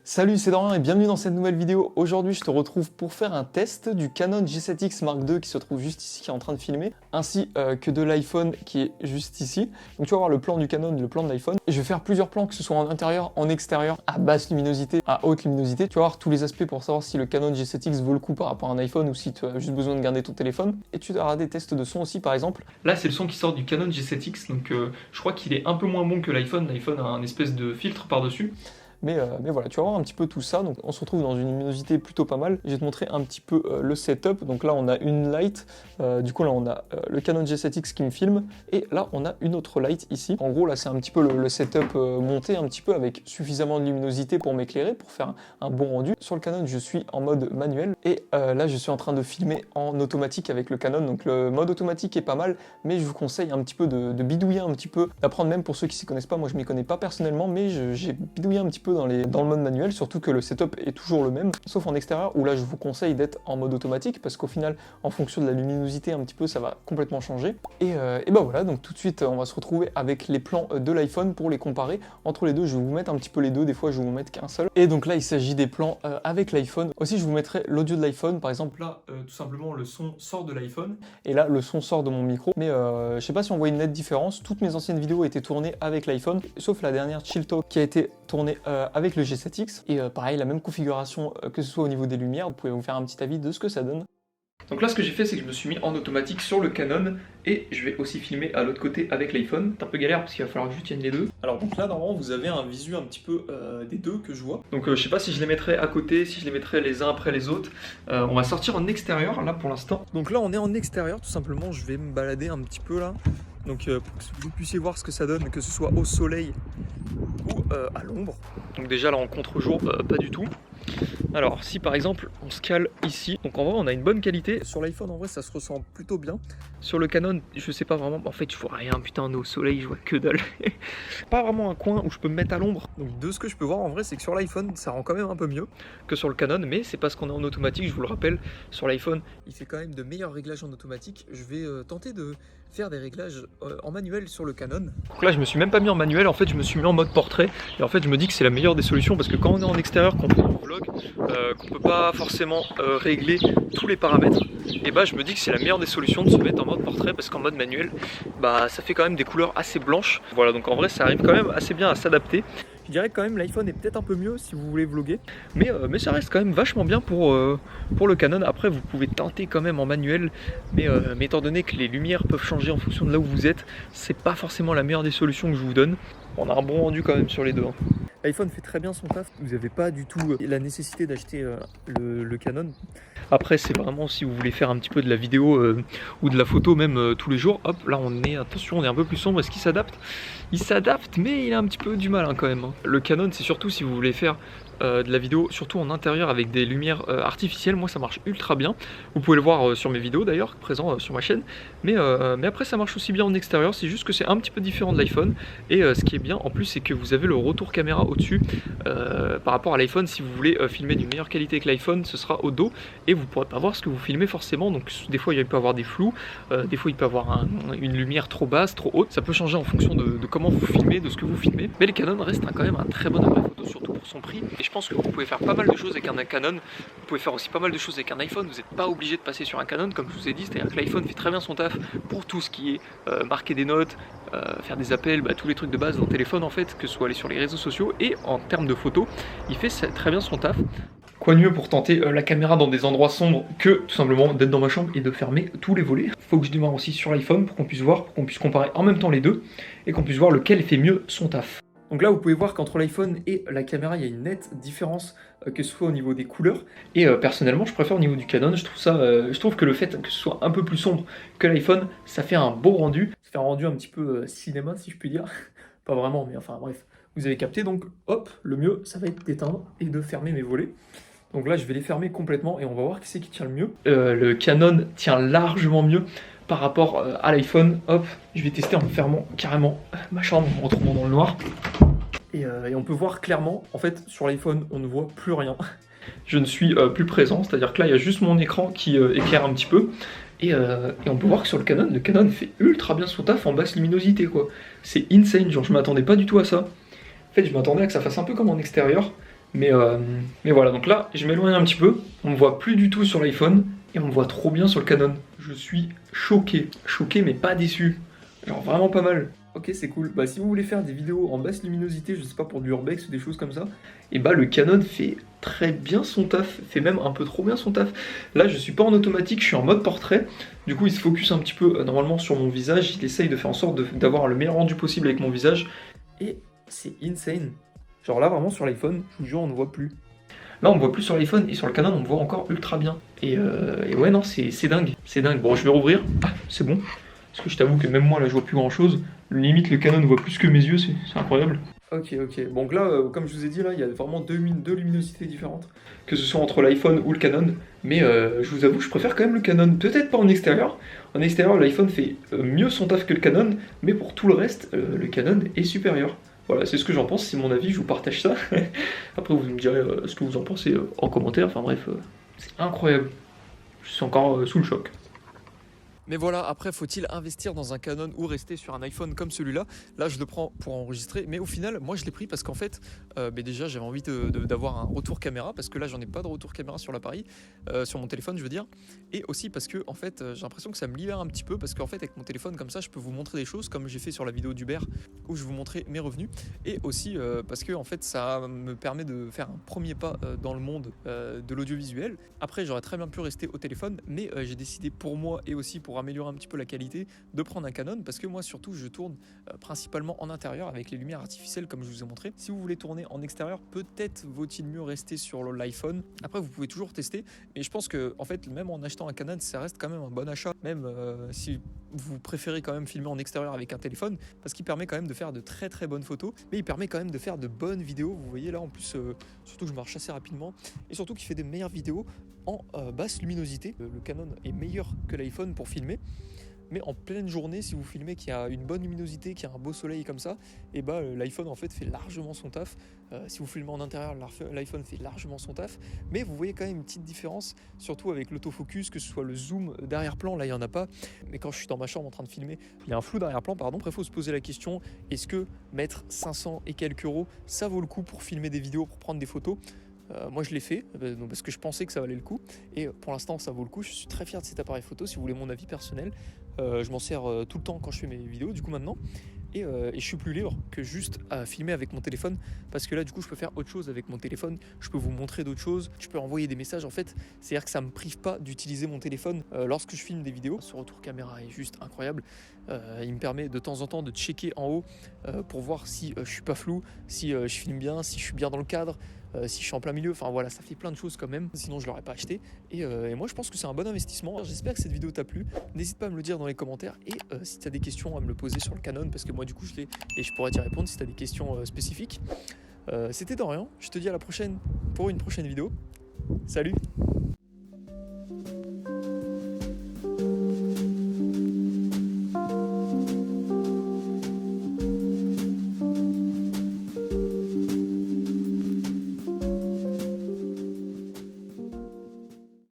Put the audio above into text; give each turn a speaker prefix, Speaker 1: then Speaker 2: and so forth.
Speaker 1: Salut, c'est Dorian et bienvenue dans cette nouvelle vidéo. Aujourd'hui, je te retrouve pour faire un test du Canon G7X Mark II qui se trouve juste ici, qui est en train de filmer, ainsi que de l'iPhone qui est juste ici. Donc tu vas voir le plan du Canon et le plan de l'iPhone. Et je vais faire plusieurs plans, que ce soit en intérieur, en extérieur, à basse luminosité, à haute luminosité. Tu vas voir tous les aspects pour savoir si le Canon G7X vaut le coup par rapport à un iPhone ou si tu as juste besoin de garder ton téléphone. Et tu auras des tests de son aussi, par exemple. Là, c'est le son qui sort du Canon G7X, donc je crois qu'il est un peu moins bon que l'iPhone. L'iPhone a un espèce de filtre par-dessus. Mais voilà, tu vas voir un petit peu tout ça. Donc on se retrouve dans une luminosité plutôt pas mal. Je vais te montrer un petit peu le setup. Donc là on a une light, du coup là on a le Canon G7X qui me filme, et là on a une autre light ici. En gros là c'est un petit peu le setup monté un petit peu avec suffisamment de luminosité pour m'éclairer, pour faire un bon rendu. Sur le Canon je suis en mode manuel, et là je suis en train de filmer en automatique avec le Canon. Donc le mode automatique est pas mal, mais je vous conseille un petit peu de bidouiller un petit peu, d'apprendre même pour ceux qui s'y connaissent pas. Moi je m'y connais pas personnellement, mais j'ai bidouillé un petit peu dans le mode manuel, surtout que le setup est toujours le même, sauf en extérieur où là je vous conseille d'être en mode automatique parce qu'au final, en fonction de la luminosité un petit peu, ça va complètement changer. Et bah voilà, donc tout de suite on va se retrouver avec les plans de l'iPhone pour les comparer entre les deux. Je vais vous mettre un petit peu les deux, des fois je vais vous mettre qu'un seul. Et donc là il s'agit des plans avec l'iPhone. Aussi je vous mettrai l'audio de l'iPhone, par exemple là tout simplement le son sort de l'iPhone et là le son sort de mon micro. Mais je sais pas si on voit une nette différence. Toutes mes anciennes vidéos étaient tournées avec l'iPhone, sauf la dernière Chill Talk qui a été tournée avec le G7X, et pareil, la même configuration que ce soit au niveau des lumières. Vous pouvez vous faire un petit avis de ce que ça donne. Donc là ce que j'ai fait, c'est que je me suis mis en automatique sur le Canon, et je vais aussi filmer à l'autre côté avec l'iPhone. C'est un peu galère parce qu'il va falloir que je tienne les deux. Alors donc là normalement vous avez un visu un petit peu des deux que je vois. Donc je sais pas si je les mettrai à côté, si je les mettrai les uns après les autres. On va sortir en extérieur là pour l'instant. Donc là on est en extérieur tout simplement, je vais me balader un petit peu là. Donc pour que vous puissiez voir ce que ça donne, que ce soit au soleil ou à l'ombre. Donc déjà là en contre-jour, pas du tout. Alors si par exemple on se cale ici, donc en vrai on a une bonne qualité. Sur l'iPhone en vrai ça se ressent plutôt bien. Sur le Canon je sais pas vraiment, en fait je vois rien, putain on est au soleil, je vois que dalle. Pas vraiment un coin où je peux me mettre à l'ombre. Donc de ce que je peux voir en vrai c'est que sur l'iPhone ça rend quand même un peu mieux que sur le Canon, mais c'est parce qu'on est en automatique, je vous le rappelle. Sur l'iPhone il fait quand même de meilleurs réglages en automatique. Je vais tenter de faire des réglages en manuel sur le Canon. Donc là je me suis même pas mis en manuel, en fait je me suis mis en mode portrait, et en fait je me dis que c'est la meilleure des solutions parce que quand on est en extérieur, qu'on fait un vlog, qu'on peut pas forcément régler tous les paramètres, et bah je me dis que c'est la meilleure des solutions de se mettre en mode portrait, parce qu'en mode manuel bah ça fait quand même des couleurs assez blanches. Voilà, donc en vrai ça arrive quand même assez bien à s'adapter. Je dirais que quand même l'iPhone est peut-être un peu mieux si vous voulez vlogger, mais ça reste quand même vachement bien pour le Canon. Après vous pouvez tenter quand même en manuel, mais étant donné que les lumières peuvent changer en fonction de là où vous êtes, c'est pas forcément la meilleure des solutions que je vous donne. On a un bon rendu quand même sur les deux. L'iPhone fait très bien son taf, vous n'avez pas du tout la nécessité d'acheter le Canon. Après c'est vraiment si vous voulez faire un petit peu de la vidéo ou de la photo même tous les jours. Hop, là on est, attention, on est un peu plus sombre. Est-ce qu'il s'adapte? Il s'adapte, mais il a un petit peu du mal quand même. Le Canon c'est surtout si vous voulez faire de la vidéo, surtout en intérieur avec des lumières artificielles. Moi ça marche ultra bien, vous pouvez le voir sur mes vidéos d'ailleurs, présent sur ma chaîne, mais après ça marche aussi bien en extérieur. C'est juste que c'est un petit peu différent de l'iPhone, et ce qui est bien en plus c'est que vous avez le retour caméra au-dessus par rapport à l'iPhone. Si vous voulez filmer d'une meilleure qualité que l'iPhone, ce sera au dos et vous pourrez pas voir ce que vous filmez forcément. Donc des fois il peut y avoir des flous, des fois il peut y avoir une lumière trop basse, trop haute. Ça peut changer en fonction de comment vous filmez, de ce que vous filmez, mais le Canon reste quand même un très bon appareil photo, surtout pour son prix. Et je pense que vous pouvez faire pas mal de choses avec un Canon, vous pouvez faire aussi pas mal de choses avec un iPhone. Vous n'êtes pas obligé de passer sur un Canon comme je vous ai dit, c'est-à-dire que l'iPhone fait très bien son taf pour tout ce qui est marquer des notes, faire des appels, tous les trucs de base dans le téléphone en fait, que ce soit aller sur les réseaux sociaux. Et en termes de photos, il fait très bien son taf. Quoi de mieux pour tenter la caméra dans des endroits sombres que tout simplement d'être dans ma chambre et de fermer tous les volets. Il faut que je démarre aussi sur l'iPhone pour qu'on puisse voir, pour qu'on puisse comparer en même temps les deux et qu'on puisse voir lequel fait mieux son taf. Donc là vous pouvez voir qu'entre l'iPhone et la caméra il y a une nette différence, que ce soit au niveau des couleurs, et personnellement je préfère au niveau du Canon. Je trouve que le fait que ce soit un peu plus sombre que l'iPhone, ça fait un beau rendu, ça fait un rendu un petit peu cinéma si je puis dire. Pas vraiment, mais enfin bref, vous avez capté. Donc hop, le mieux ça va être d'éteindre et de fermer mes volets. Donc là je vais les fermer complètement et on va voir qui c'est qui tient le mieux. Le Canon tient largement mieux par rapport à l'iPhone. Hop, je vais tester en fermant carrément ma chambre, en me retrouvant dans le noir. Et on peut voir clairement, en fait sur l'iPhone on ne voit plus rien. Je ne suis plus présent, c'est-à-dire que là il y a juste mon écran qui éclaire un petit peu. Et on peut voir que sur le Canon fait ultra bien son taf en basse luminosité quoi. C'est insane, genre je m'attendais pas du tout à ça. En fait je m'attendais à que ça fasse un peu comme en extérieur, Mais voilà, donc là, je m'éloigne un petit peu. On me voit plus du tout sur l'iPhone et on me voit trop bien sur le Canon. Je suis choqué. Choqué, mais pas déçu. Genre vraiment pas mal. Ok, c'est cool. Bah, si vous voulez faire des vidéos en basse luminosité, je sais pas, pour du urbex ou des choses comme ça, et bah, le Canon fait très bien son taf. Fait même un peu trop bien son taf. Là, je suis pas en automatique, je suis en mode portrait. Du coup, il se focus un petit peu normalement sur mon visage. Il essaye de faire en sorte d'avoir le meilleur rendu possible avec mon visage. Et c'est insane. Genre là, vraiment, sur l'iPhone, je vous jure, on ne voit plus. Là, on me voit plus sur l'iPhone, et sur le Canon, on me voit encore ultra bien. Et ouais, non, c'est dingue. C'est dingue. Bon, je vais rouvrir. Ah, c'est bon. Parce que je t'avoue que même moi, là, je vois plus grand-chose. Limite, le Canon voit plus que mes yeux, c'est incroyable. Ok. Donc là, comme je vous ai dit, là, il y a vraiment deux luminosités différentes. Que ce soit entre l'iPhone ou le Canon. Mais je vous avoue, je préfère quand même le Canon. Peut-être pas en extérieur. En extérieur, l'iPhone fait mieux son taf que le Canon. Mais pour tout le reste, le Canon est supérieur. Voilà, c'est ce que j'en pense, c'est mon avis, je vous partage ça. Après, vous me direz ce que vous en pensez en commentaire. Enfin bref, c'est incroyable. Je suis encore sous le choc. Mais voilà, après, faut-il investir dans un Canon ou rester sur un iPhone comme celui-là? Là, je le prends pour enregistrer, mais au final, moi, je l'ai pris parce qu'en fait, déjà, j'avais envie d'avoir un retour caméra, parce que là, j'en ai pas de retour caméra sur l'appareil, sur mon téléphone, je veux dire, et aussi parce que, en fait, j'ai l'impression que ça me libère un petit peu, parce qu'en fait, avec mon téléphone, comme ça, je peux vous montrer des choses, comme j'ai fait sur la vidéo d'Uber, où je vous montrais mes revenus, et aussi parce que, en fait, ça me permet de faire un premier pas dans le monde de l'audiovisuel. Après, j'aurais très bien pu rester au téléphone, mais j'ai décidé pour moi et aussi pour améliorer un petit peu la qualité de prendre un Canon, parce que moi surtout je tourne principalement en intérieur avec les lumières artificielles comme je vous ai montré. Si vous voulez tourner en extérieur, peut-être vaut-il mieux rester sur l'iPhone. Après vous pouvez toujours tester, mais je pense que en fait même en achetant un Canon ça reste quand même un bon achat, même si vous préférez quand même filmer en extérieur avec un téléphone, parce qu'il permet quand même de faire de très très bonnes photos, mais il permet quand même de faire de bonnes vidéos. Vous voyez là en plus, surtout que je marche assez rapidement, et surtout qu'il fait des meilleures vidéos en basse luminosité. Le Canon est meilleur que l'iPhone pour filmer, mais en pleine journée, si vous filmez qu'il y a une bonne luminosité, qu'il y a un beau soleil comme ça, et bah l'iPhone en fait fait largement son taf. Si vous filmez en intérieur, l'iPhone fait largement son taf, mais vous voyez quand même une petite différence, surtout avec l'autofocus, que ce soit le zoom d'arrière-plan, là il n'y en a pas, mais quand je suis dans ma chambre en train de filmer, il y a un flou d'arrière-plan, pardon. Après il faut se poser la question, est-ce que mettre 500 et quelques euros, ça vaut le coup pour filmer des vidéos, pour prendre des photos? Moi je l'ai fait parce que je pensais que ça valait le coup, et pour l'instant ça vaut le coup. Je suis très fier de cet appareil photo. Si vous voulez mon avis personnel, je m'en sers tout le temps quand je fais mes vidéos du coup maintenant, et je suis plus libre que juste à filmer avec mon téléphone, parce que là du coup je peux faire autre chose avec mon téléphone, je peux vous montrer d'autres choses, je peux envoyer des messages en fait. C'est à dire que ça me prive pas d'utiliser mon téléphone lorsque je filme des vidéos. Ce retour caméra est juste incroyable. Il me permet de temps en temps de checker en haut pour voir si je suis pas flou, si je filme bien, si je suis bien dans le cadre, si je suis en plein milieu. Enfin voilà, ça fait plein de choses quand même, sinon je l'aurais pas acheté, et moi je pense que c'est un bon investissement. J'espère que cette vidéo t'a plu, n'hésite pas à me le dire dans les commentaires, et si tu as des questions à me le poser sur le Canon, parce que moi du coup je l'ai et je pourrais t'y répondre si tu as des questions spécifiques. C'était Dorian, je te dis à la prochaine pour une prochaine vidéo. Salut!